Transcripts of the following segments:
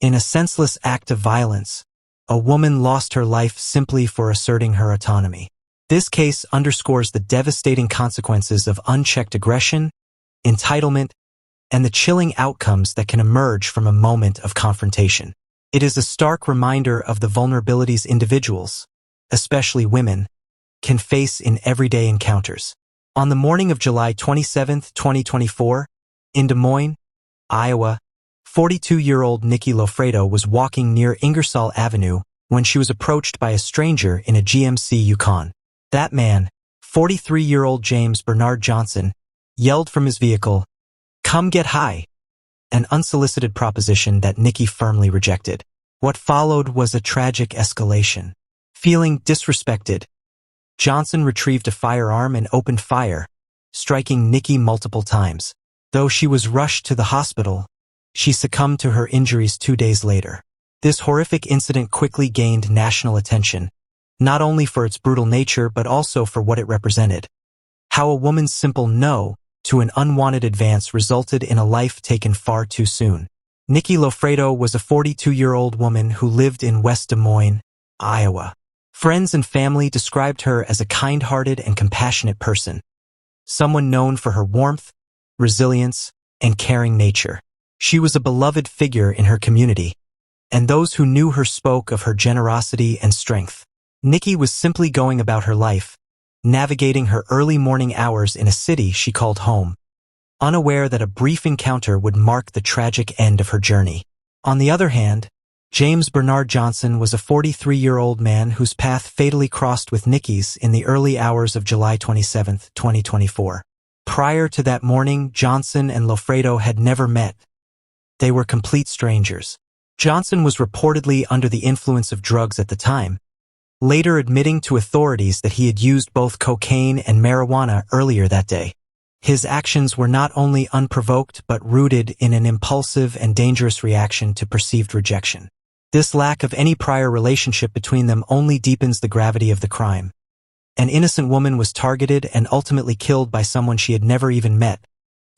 In a senseless act of violence, a woman lost her life simply for asserting her autonomy. This case underscores the devastating consequences of unchecked aggression, entitlement, and the chilling outcomes that can emerge from a moment of confrontation. It is a stark reminder of the vulnerabilities individuals, especially women, can face in everyday encounters. On the morning of July 27, 2024, in Des Moines, Iowa, 42-year-old Nikki Lofredo was walking near Ingersoll Avenue when she was approached by a stranger in a GMC Yukon. That man, 43-year-old James Bernard Johnson, yelled from his vehicle, "Come get high," an unsolicited proposition that Nikki firmly rejected. What followed was a tragic escalation. Feeling disrespected, Johnson retrieved a firearm and opened fire, striking Nikki multiple times. Though she was rushed to the hospital, she succumbed to her injuries 2 days later. This horrific incident quickly gained national attention, not only for its brutal nature but also for what it represented. How a woman's simple no to an unwanted advance resulted in a life taken far too soon. Nikki Lofredo was a 42-year-old woman who lived in West Des Moines, Iowa. Friends and family described her as a kind-hearted and compassionate person, someone known for her warmth, resilience, and caring nature. She was a beloved figure in her community, and those who knew her spoke of her generosity and strength. Nikki was simply going about her life, navigating her early morning hours in a city she called home, unaware that a brief encounter would mark the tragic end of her journey. On the other hand, James Bernard Johnson was a 43-year-old man whose path fatally crossed with Nikki's in the early hours of July 27, 2024. Prior to that morning, Johnson and Lofredo had never met. They were complete strangers. Johnson was reportedly under the influence of drugs at the time, later admitting to authorities that he had used both cocaine and marijuana earlier that day. His actions were not only unprovoked but rooted in an impulsive and dangerous reaction to perceived rejection. This lack of any prior relationship between them only deepens the gravity of the crime. An innocent woman was targeted and ultimately killed by someone she had never even met,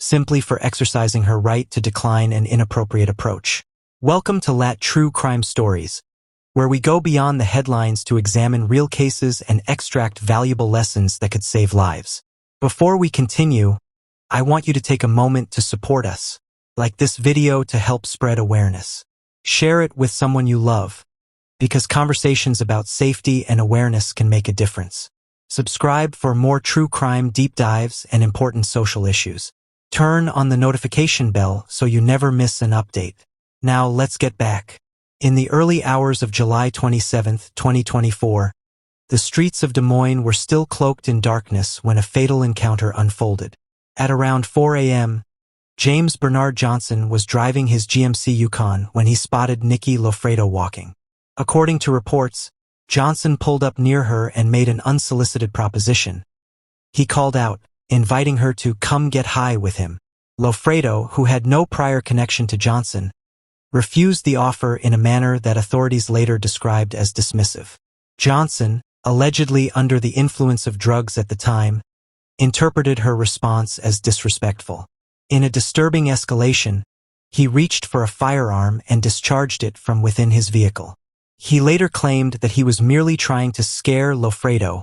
simply for exercising her right to decline an inappropriate approach. Welcome to LAT True Crime Stories, where we go beyond the headlines to examine real cases and extract valuable lessons that could save lives. Before we continue, I want you to take a moment to support us. Like this video to help spread awareness. Share it with someone you love, because conversations about safety and awareness can make a difference. Subscribe for more true crime deep dives and important social issues. Turn on the notification bell so you never miss an update. Now let's get back. In the early hours of July 27, 2024, the streets of Des Moines were still cloaked in darkness when a fatal encounter unfolded. At around 4 a.m., James Bernard Johnson was driving his GMC Yukon when he spotted Nikki Lofredo walking. According to reports, Johnson pulled up near her and made an unsolicited proposition. He called out, inviting her to come get high with him. Lofredo, who had no prior connection to Johnson, refused the offer in a manner that authorities later described as dismissive. Johnson, allegedly under the influence of drugs at the time, interpreted her response as disrespectful. In a disturbing escalation, he reached for a firearm and discharged it from within his vehicle. He later claimed that he was merely trying to scare Lofredo,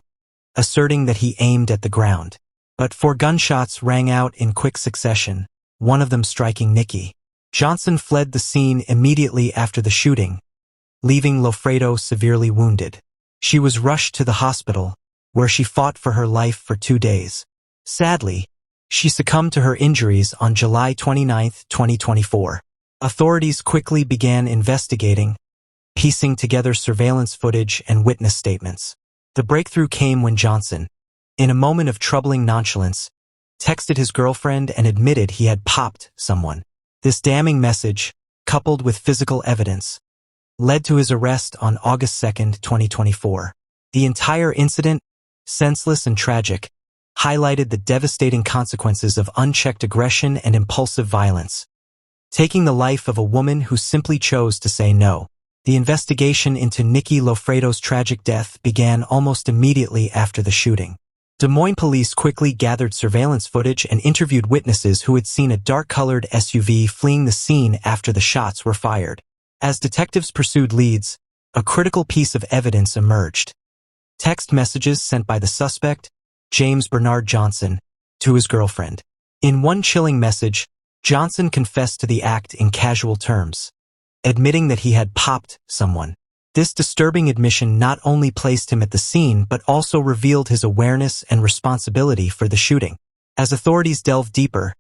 asserting that he aimed at the ground. But 4 gunshots rang out in quick succession, one of them striking Nikki. Johnson fled the scene immediately after the shooting, leaving Lofredo severely wounded. She was rushed to the hospital, where she fought for her life for 2 days. Sadly, she succumbed to her injuries on July 29, 2024. Authorities quickly began investigating, piecing together surveillance footage and witness statements. The breakthrough came when Johnson, in a moment of troubling nonchalance, texted his girlfriend and admitted he had popped someone. This damning message, coupled with physical evidence, led to his arrest on August 2, 2024. The entire incident, senseless and tragic, highlighted the devastating consequences of unchecked aggression and impulsive violence, taking the life of a woman who simply chose to say no. The investigation into Nikki Lofredo's tragic death began almost immediately after the shooting. Des Moines police quickly gathered surveillance footage and interviewed witnesses who had seen a dark-colored SUV fleeing the scene after the shots were fired. As detectives pursued leads, a critical piece of evidence emerged. Text messages sent by the suspect, James Bernard Johnson, to his girlfriend. In one chilling message, Johnson confessed to the act in casual terms, admitting that he had popped someone. This disturbing admission not only placed him at the scene but also revealed his awareness and responsibility for the shooting. As authorities delved deeper,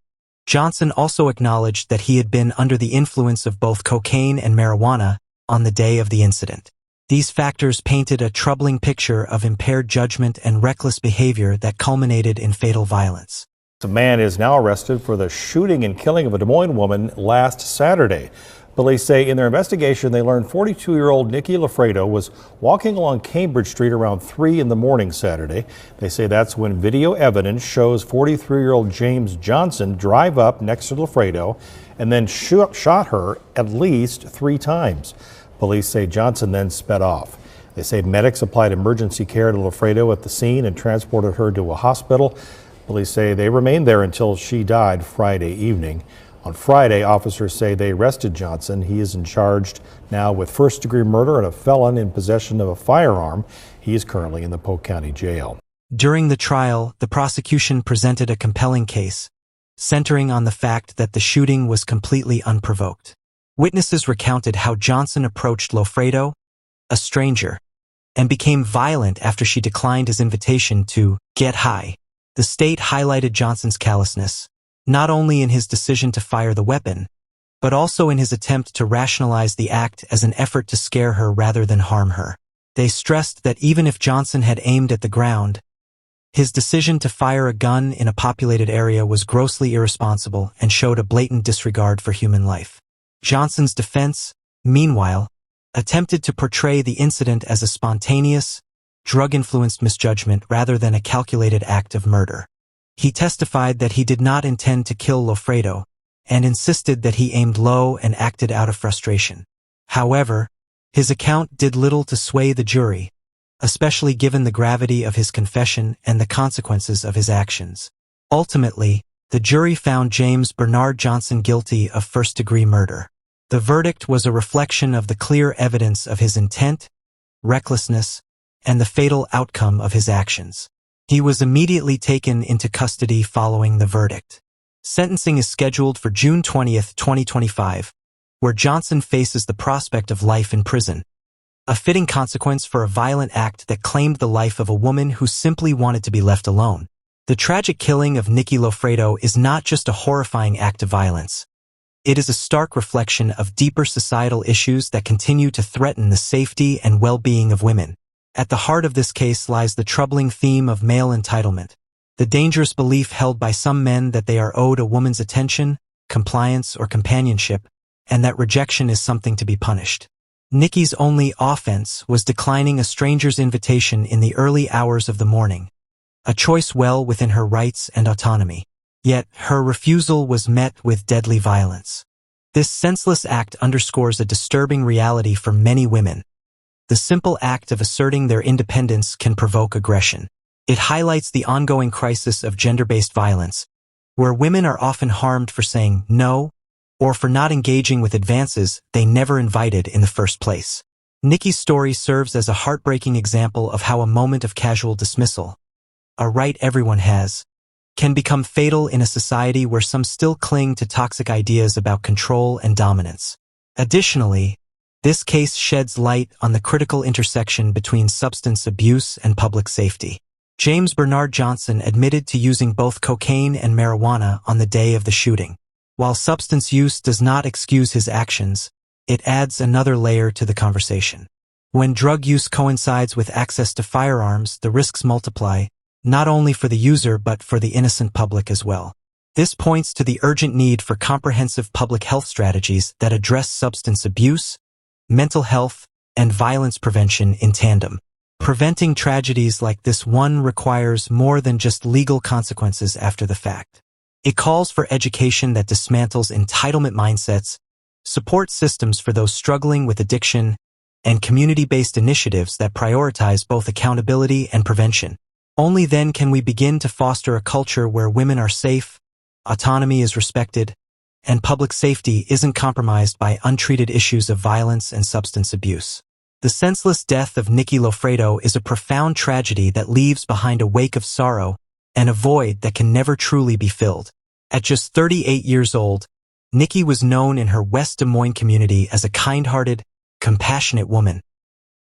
Johnson also acknowledged that he had been under the influence of both cocaine and marijuana on the day of the incident. These factors painted a troubling picture of impaired judgment and reckless behavior that culminated in fatal violence. A man is now arrested for the shooting and killing of a Des Moines woman last Saturday. Police say in their investigation they learned 42-year-old Nikki Lafredo was walking along Cambridge Street around 3 in the morning Saturday. They say that's when video evidence shows 43-year-old James Johnson drive up next to Lafredo and then shot her at least 3 times. Police say Johnson then sped off. They say medics applied emergency care to Lafredo at the scene and transported her to a hospital. Police say they remained there until she died Friday evening. On Friday, officers say they arrested Johnson. He is charged now with first-degree murder and a felon in possession of a firearm. He is currently in the Polk County Jail. During the trial, the prosecution presented a compelling case, centering on the fact that the shooting was completely unprovoked. Witnesses recounted how Johnson approached Lafredo, a stranger, and became violent after she declined his invitation to get high. The state highlighted Johnson's callousness, not only in his decision to fire the weapon, but also in his attempt to rationalize the act as an effort to scare her rather than harm her. They stressed that even if Johnson had aimed at the ground, his decision to fire a gun in a populated area was grossly irresponsible and showed a blatant disregard for human life. Johnson's defense, meanwhile, attempted to portray the incident as a spontaneous, drug-influenced misjudgment rather than a calculated act of murder. He testified that he did not intend to kill Lafredo and insisted that he aimed low and acted out of frustration. However, his account did little to sway the jury, especially given the gravity of his confession and the consequences of his actions. Ultimately, the jury found James Bernard Johnson guilty of first-degree murder. The verdict was a reflection of the clear evidence of his intent, recklessness, and the fatal outcome of his actions. He was immediately taken into custody following the verdict. Sentencing is scheduled for June 20, 2025, where Johnson faces the prospect of life in prison, a fitting consequence for a violent act that claimed the life of a woman who simply wanted to be left alone. The tragic killing of Nikki Lafredo is not just a horrifying act of violence. It is a stark reflection of deeper societal issues that continue to threaten the safety and well-being of women. At the heart of this case lies the troubling theme of male entitlement, the dangerous belief held by some men that they are owed a woman's attention, compliance, or companionship, and that rejection is something to be punished. Nikki's only offense was declining a stranger's invitation in the early hours of the morning, a choice well within her rights and autonomy. Yet, her refusal was met with deadly violence. This senseless act underscores a disturbing reality for many women. The simple act of asserting their independence can provoke aggression. It highlights the ongoing crisis of gender-based violence, where women are often harmed for saying no or for not engaging with advances they never invited in the first place. Nikki's story serves as a heartbreaking example of how a moment of casual dismissal, a right everyone has, can become fatal in a society where some still cling to toxic ideas about control and dominance. Additionally, this case sheds light on the critical intersection between substance abuse and public safety. James Bernard Johnson admitted to using both cocaine and marijuana on the day of the shooting. While substance use does not excuse his actions, it adds another layer to the conversation. When drug use coincides with access to firearms, the risks multiply, not only for the user but for the innocent public as well. This points to the urgent need for comprehensive public health strategies that address substance abuse, mental health, and violence prevention in tandem. Preventing tragedies like this one requires more than just legal consequences after the fact. It calls for education that dismantles entitlement mindsets, support systems for those struggling with addiction, and community-based initiatives that prioritize both accountability and prevention. Only then can we begin to foster a culture where women are safe, autonomy is respected, and public safety isn't compromised by untreated issues of violence and substance abuse. The senseless death of Nikki Lofredo is a profound tragedy that leaves behind a wake of sorrow and a void that can never truly be filled. At just 38 years old, Nikki was known in her West Des Moines community as a kind-hearted, compassionate woman,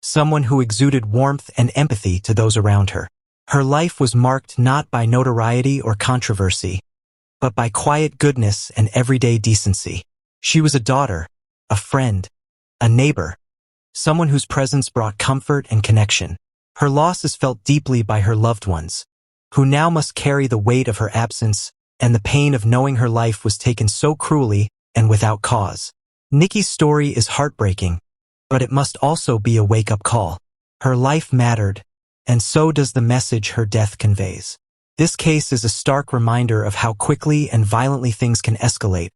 someone who exuded warmth and empathy to those around her. Her life was marked not by notoriety or controversy, but by quiet goodness and everyday decency. She was a daughter, a friend, a neighbor, someone whose presence brought comfort and connection. Her loss is felt deeply by her loved ones, who now must carry the weight of her absence and the pain of knowing her life was taken so cruelly and without cause. Nikki's story is heartbreaking, but it must also be a wake-up call. Her life mattered, and so does the message her death conveys. This case is a stark reminder of how quickly and violently things can escalate,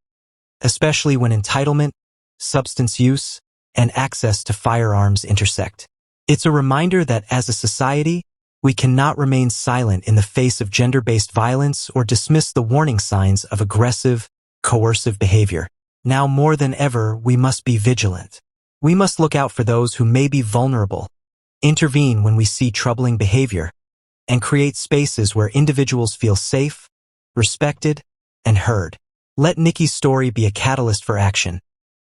especially when entitlement, substance use, and access to firearms intersect. It's a reminder that as a society, we cannot remain silent in the face of gender-based violence or dismiss the warning signs of aggressive, coercive behavior. Now more than ever, we must be vigilant. We must look out for those who may be vulnerable, intervene when we see troubling behavior, and create spaces where individuals feel safe, respected, and heard. Let Nikki's story be a catalyst for action,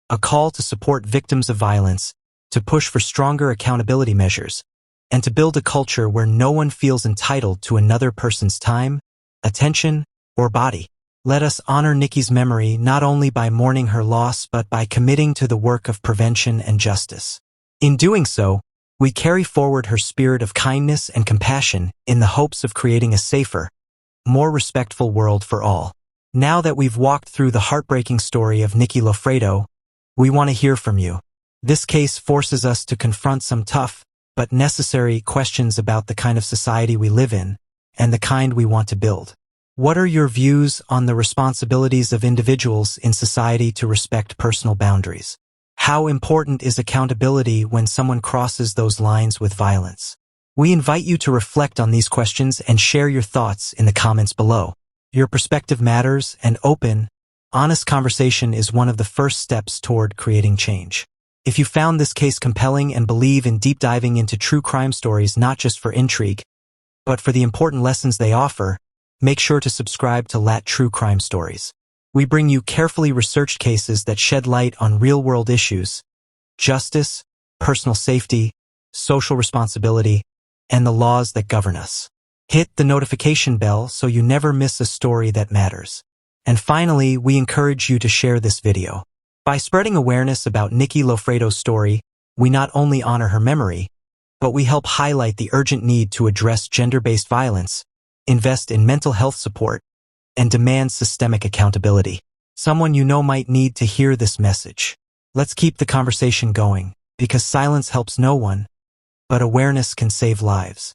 a call to support victims of violence, to push for stronger accountability measures, and to build a culture where no one feels entitled to another person's time, attention, or body. Let us honor Nikki's memory not only by mourning her loss but by committing to the work of prevention and justice. In doing so, we carry forward her spirit of kindness and compassion in the hopes of creating a safer, more respectful world for all. Now that we've walked through the heartbreaking story of Nikki Lofredo, we want to hear from you. This case forces us to confront some tough but necessary questions about the kind of society we live in and the kind we want to build. What are your views on the responsibilities of individuals in society to respect personal boundaries? How important is accountability when someone crosses those lines with violence? We invite you to reflect on these questions and share your thoughts in the comments below. Your perspective matters, and open, honest conversation is one of the first steps toward creating change. If you found this case compelling and believe in deep diving into true crime stories not just for intrigue, but for the important lessons they offer, make sure to subscribe to LAT True Crime Stories. We bring you carefully researched cases that shed light on real-world issues, justice, personal safety, social responsibility, and the laws that govern us. Hit the notification bell so you never miss a story that matters. And finally, we encourage you to share this video. By spreading awareness about Nikki Lofredo's story, we not only honor her memory, but we help highlight the urgent need to address gender-based violence, invest in mental health support, and demand systemic accountability. Someone you know might need to hear this message. Let's keep the conversation going, because silence helps no one, but awareness can save lives.